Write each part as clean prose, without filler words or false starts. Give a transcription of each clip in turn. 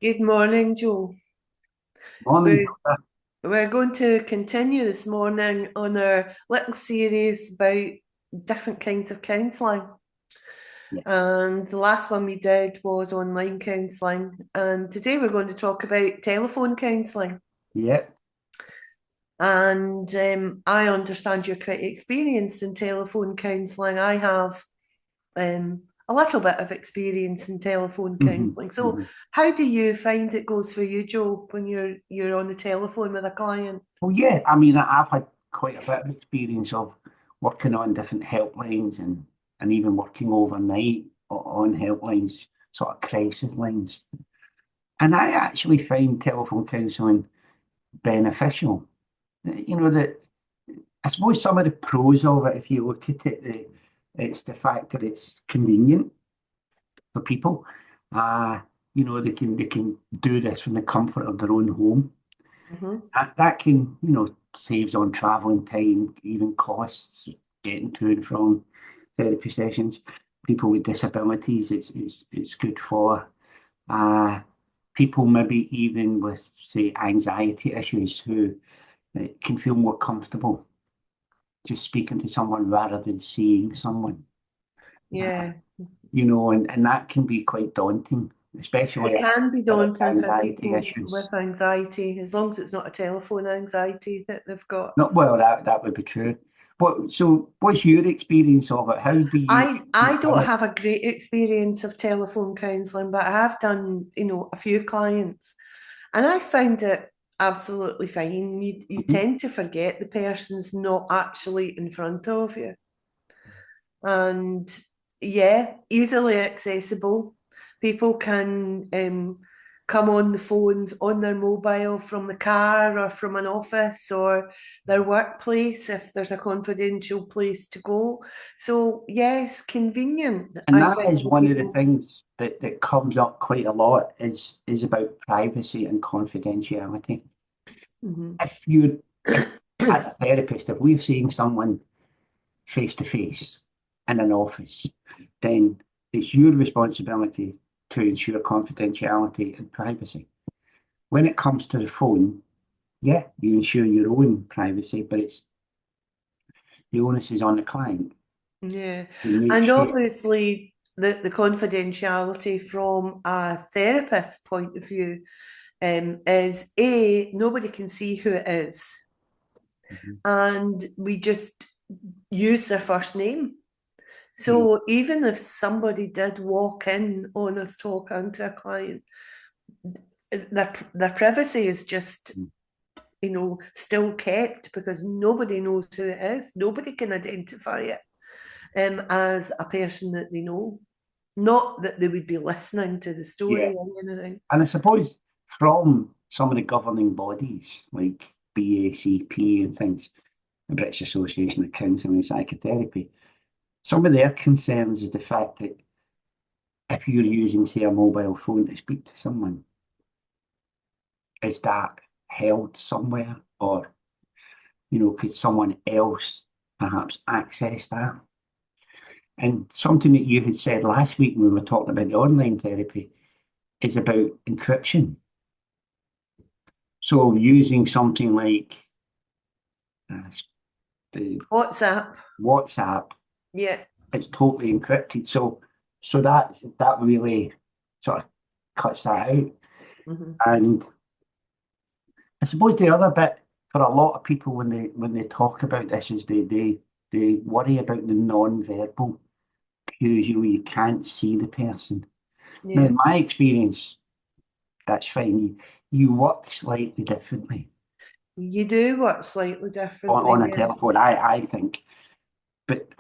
Good morning, Joe. Morning, We're, Hilda. we're going to continue this morning on our little series about different kinds of counselling. Yeah, And the last one we did was online counselling. And today we're going to talk about telephone counselling. yeah, And I understand you're quite experienced in telephone counselling. I have a little bit of experience in telephone hmm counselling. So, hmm how do you find it goes for you, Joe, when you're on the telephone with a client? Well, yeah, I mean, I've had quite a bit of experience of working on different helplines and even working overnight on helplines, sort of crisis lines. And I actually find telephone counselling beneficial. That I suppose some of the pros of it, if you look at it, it's the fact that it's convenient for people. Uh, they can do this from the comfort of their own home. Hmm. That can, saves on traveling time, even costs, getting to and from therapy sessions. People with disabilities, it's good for. Uh, People maybe even with, say, anxiety issues who can feel more comfortable just speaking to someone rather than seeing someone. Uh, Yeah, and that can be quite daunting, especially it if can be there are daunting for anxiety people issues. with anxiety, as long as it's not a telephone anxiety that they've got. Not well, that would be true. What's your experience of it? How do you I done don't it? have a great experience of telephone counselling, but I have done, a few clients, and I found it absolutely fine. You Mhm. tend to forget the person's not actually in front of you. And yeah, easily accessible. People can come on the phone on their mobile from the car or from an office or their workplace if there's a confidential place to go. So yes, convenient, And I that think, is for one of the people. things that comes up quite a lot is about privacy and confidentiality. Mhm. If as a therapist, if we're seeing someone face to face in an office, then it's your responsibility to ensure confidentiality and privacy. When it comes to the phone, yeah, you ensure your own privacy, but it's the onus is on the client Yeah. to make And sure. obviously the confidentiality from a therapist's point of view is nobody can see who it is. Mhm. And we just use their first name. Yeah, So even if somebody did walk in on us talking to a client, their privacy is just, still kept because nobody knows who it is. Nobody can identify it as a person that they know. Not that they would be listening to the yeah. story or anything. And I suppose from some of the governing bodies like BACP and things, the British Association of Counselling and Psychotherapy, some of their concerns is the fact that if you're using, say, a mobile phone to speak to someone, is that held somewhere? Or, could someone else perhaps access that? And something that you had said last week when we were talking about the online therapy is about encryption. So using something like uh, the WhatsApp, WhatsApp, yeah. it's totally encrypted. So that really sort of cuts that out. Mhm. And I suppose the other bit for a lot of people when they talk about this is they worry about the non-verbal cues. You can't see the person. Now, Yeah. in my experience, that's fine. You work slightly differently You do work slightly on differently, a yeah. telephone, I think. But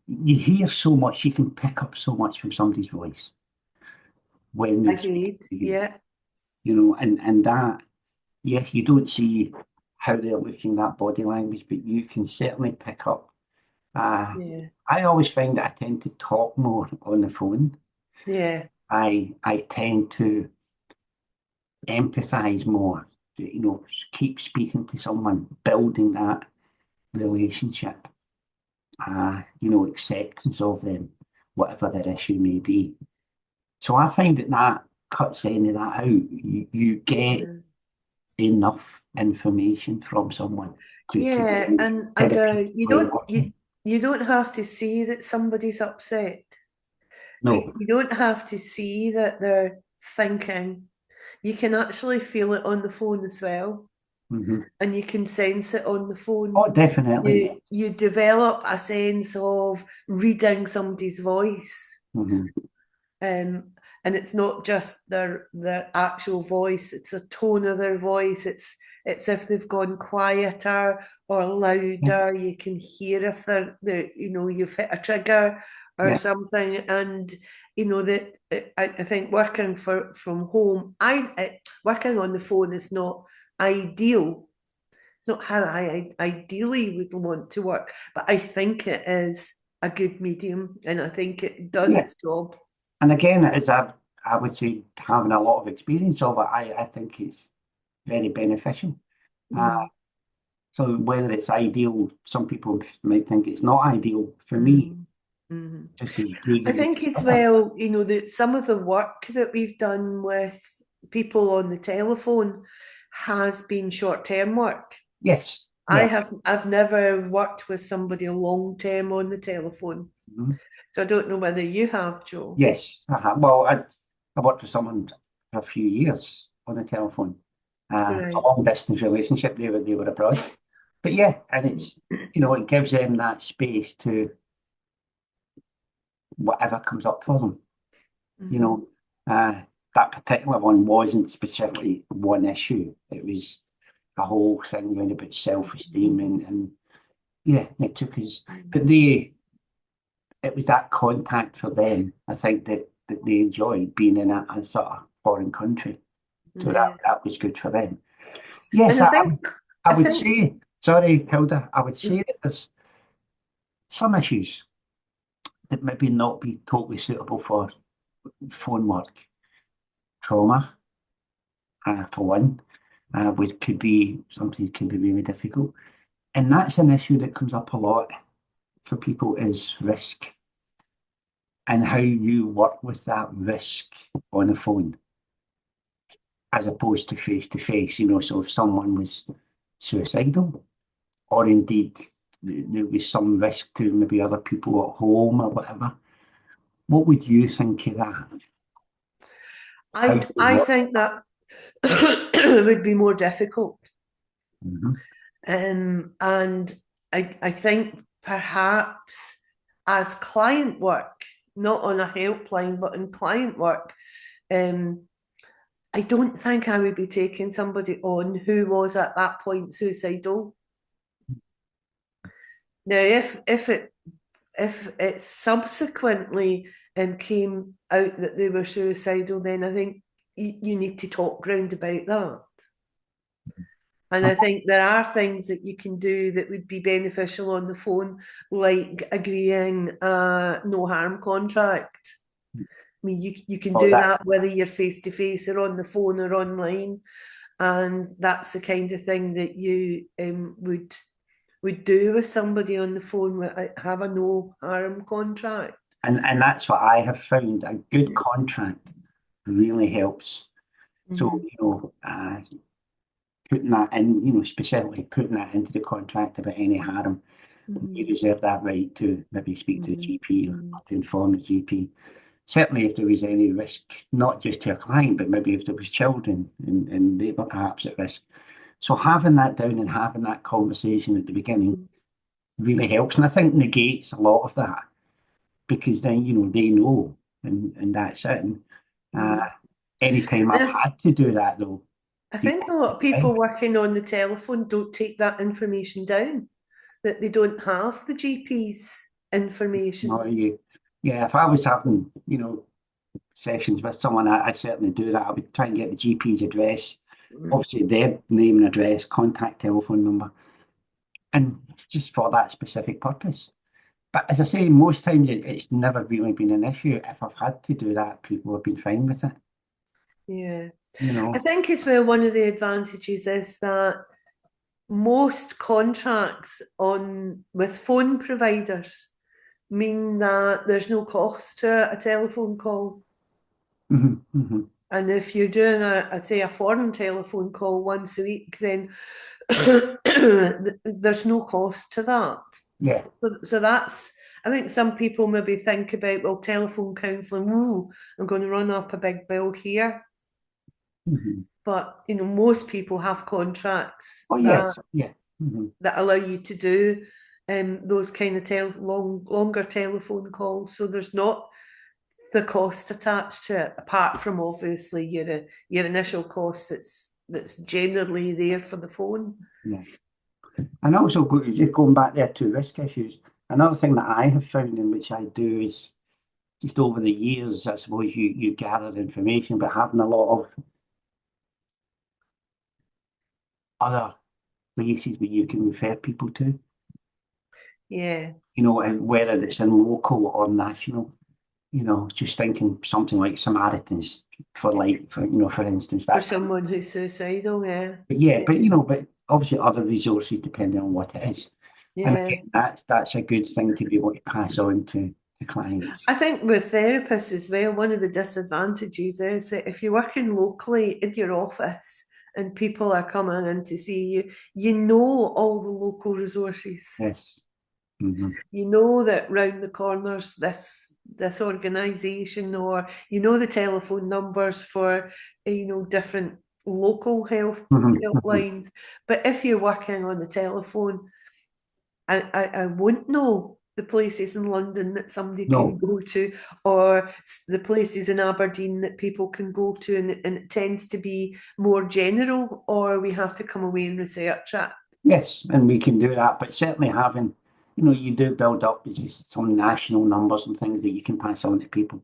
you hear so much, you can pick up so much from somebody's voice when they speak Agreed. to you, Yeah. and that, yes, you don't see how they're looking, that body language, but you can certainly pick up. Uh, Yeah. I always find that I tend to talk more on the phone. Yeah. I tend to empathize more, keep speaking to someone, building that relationship, acceptance of them, whatever their issue may be. So I find that cuts any of that out. You get Yeah. enough information from someone to Yeah, then and therapeutically work in. you don't have to see that somebody's upset. No. You don't have to see that they're thinking. You can actually feel it on the phone as well, Hmm. and you can sense it on the phone. Oh, definitely. You develop a sense of reading somebody's voice. Hmm. Um, and it's not just their actual voice, it's a tone of their voice. It's if they've gone quieter or Yeah, louder. You can hear if they're you've hit a trigger or yeah, something. And that I think working from home, working on the phone is not ideal. It's not how I ideally would want to work, but I think it is a good medium, and I think it does yeah. its job. And again, as I would say, having a lot of experience of it, I think it's very beneficial. Uh, Mm, so whether it's ideal, some people might think it's not ideal. For me, mm, mm. just as good I as it think gets as better. well, that some of the work that we've done with people on the telephone has been short-term work. Yes, yeah. I've never worked with somebody long term on the telephone, Mhm. so I don't know whether you have, Joe. Yes. Well, I worked with someone for a few years on the telephone. A Right. long distance relationship. They were abroad. But yeah, and it's it gives them that space to whatever comes up for them. You Mm, know, uh, that particular one wasn't specifically one issue. It was a whole thing around about self-esteem and yeah, it took us. But it was that contact for them. I think that they enjoyed being in a sort of foreign country. So that yeah. that was good for them. Yes, And I I would think, say, sorry, Hilda, I would say that there's some issues that maybe not be totally suitable for phone work. Trauma, for one, which could be something can be really difficult. And that's an issue that comes up a lot for people is risk and how you work with that risk on the phone as opposed to face. So if someone was suicidal or indeed there was some risk to maybe other people at home or whatever, what would you think of that? How do you I work? think that would be more difficult. Mhm. And I think perhaps as client work, not on a helpline, but in client work, um, I don't think I would be taking somebody on who was at that point suicidal. Now, if it subsequently came out that they were suicidal, then I think you need to talk round about that. And I think there are things that you can do that would be beneficial on the phone, like agreeing a no harm contract. I mean, you can Oh, do that, that whether you're face to face or on the phone or online, and that's the kind of thing that you would do with somebody on the phone. Have a no harm contract. and that's what I have found. A good contract really helps. So, Mhm, putting that in, specifically putting that into the contract about any harm, you mhm, reserve that right to maybe speak to the mhm, GP or mhm, to inform the GP. Certainly, if there was any risk, not just to a client, but maybe if there was children and they were perhaps at risk. So having that down and having that conversation at the beginning mhm, really helps. And I think negates a lot of that because then, they know and that's it. And, uh, mhm. anytime And I've had to do that though, I think people a lot of people fine. working on the telephone don't take that information down, that they don't have the GP's No, information. yeah, if I was having, sessions with someone, I certainly do that. I would try and get the GP's address, Mm. obviously their name and address, contact telephone number, and just for that specific purpose. But as I say, most times it's never really been an issue. If I've had to do that, people have been fine with it, Yeah. you I know. think as well, one of the advantages is that most contracts on with phone providers mean that there's no cost to a telephone call. Hmm. Hmm. And if you're doing say a foreign telephone call once a week, then there's no cost to that. Yeah. So that's, I think some people maybe think about, well, telephone counselling, ooh, I'm going to run up a big bill here. Mhm. But most people have contracts Oh, that yes. Yeah. Mhm. that allow you to do those kind of longer telephone calls. So there's not the cost attached to it, apart from obviously your initial cost that's generally there for the phone. Yeah. And also, just going back there to risk issues, another thing that I have found in which I do is just over the years, I suppose you gather information, but having a lot of other places where you can refer people to, Yeah. and whether it's in local or national, just thinking something like Samaritans for instance, For that. someone who's suicidal, yeah. But yeah, but obviously other resources depending on what it is. And Yeah. again, that's a good thing to be able to pass on to clients. I think with therapists as well, one of the disadvantages is that if you're working locally in your office and people are coming in to see you, you know all the local resources. Yes. Hmm. You know that round the corners this organisation, or you know the telephone numbers for different local health Hmm. Hmm. helplines. But if you're working on the telephone, I won't know the places in London that somebody can No. go to, or the places in Aberdeen that people can go to, and it tends to be more general, or we have to come away and research it. Yes, and we can do that, but certainly having, you do build up just some national numbers and things that you can pass on to people,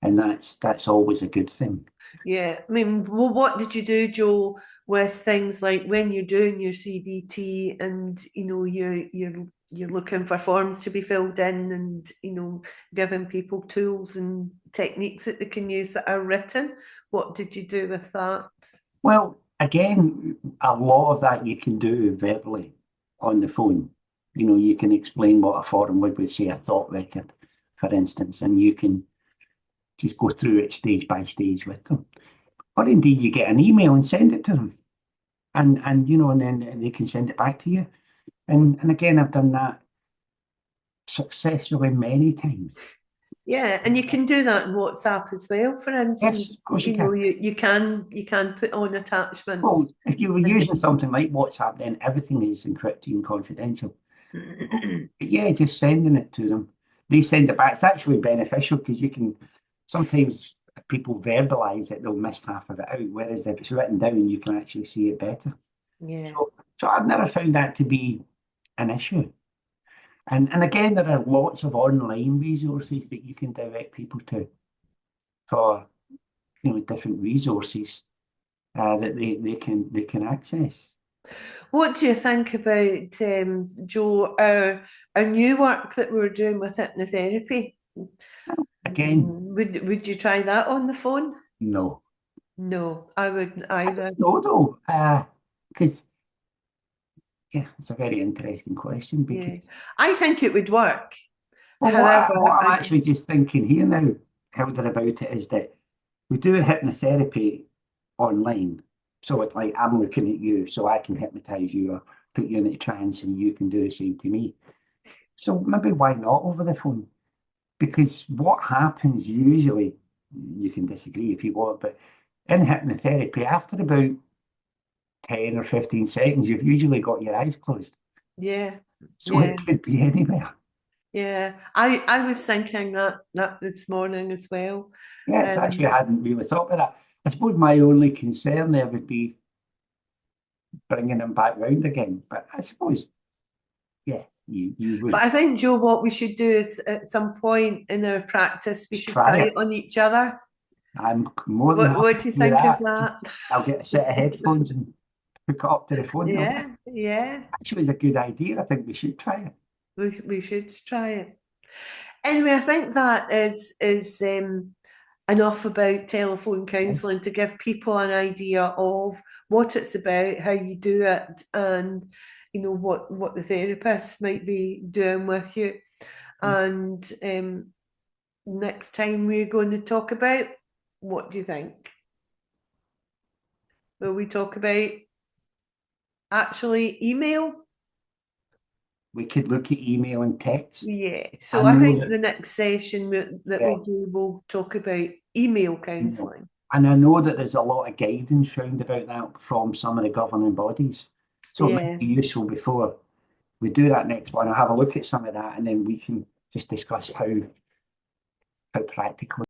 and that's always a good thing. Yeah, I mean, well, what did you do, Joe, with things like when you're doing your CBT and you're looking for forms to be filled in, and giving people tools and techniques that they can use that are written? What did you do with that? Well, again, a lot of that you can do verbally on the phone. You can explain what a forum would say a thought record, for instance, and you can just go through it stage by stage with them. Or indeed, you get an email and send it to them, and then they can send it back to you. And again, I've done that successfully many times. Yeah, and you can do that in WhatsApp as well. For Yes, instance, of course you can. you can put on Well, attachments. if you were And using something like WhatsApp, then everything is encrypted and confidential. But yeah, just sending it to them. They send it back. It's actually beneficial because you can sometimes if people verbalize it, they'll miss half of it out. Whereas if it's written down, you can actually see it better. yeah. So I've never found that to be an issue. And again, there are lots of online resources that you can direct people to for different resources that they can access. What do you think about, Joe, our new work that we're doing with hypnotherapy? Again, Would you try that on the phone? no. No, I wouldn't I either. don't know though, because yeah, it's a very interesting question Yeah, because I think it would work. well, what However, I'm actually just thinking here now, Hilda, about it is that we do hypnotherapy online. So it's like I'm looking at you, so I can hypnotize you or put you in a trance and you can do the same to me. So maybe why not over the phone? Because what happens usually, you can disagree if you want, but in hypnotherapy, after about 10 or 15 seconds, you've usually got your eyes closed. yeah, So yeah, it could be anywhere. yeah. I was thinking that this morning as well. Yeah, it's actually, I Um, hadn't really thought of that. I suppose my only concern there would be bringing them back round again. But I suppose, yeah, you but would I think, Joe, what we should do is at some point in our practice, we just should try try it. it on each other. I'm more than What happy do to you do think of that. that? I'll get a set of headphones and hook it up to the phone. Now, that Yeah, yeah. actually is a good idea. I think we should try it. We should try it. Anyway, I think that is enough about telephone Yes. counselling to give people an idea of what it's about, how you do it, and what the therapist might be doing with you. And next time we're going to talk about, what do you think? Will we talk about actually email? We could look at email and text. Yeah. So I I know think that- the next session that Yeah. we do, we'll talk about email counselling. And I know that there's a lot of guidance round about that from some of the governing bodies. So it might be useful before we do that next one. I'll have a look at some of that and then we can just discuss how practical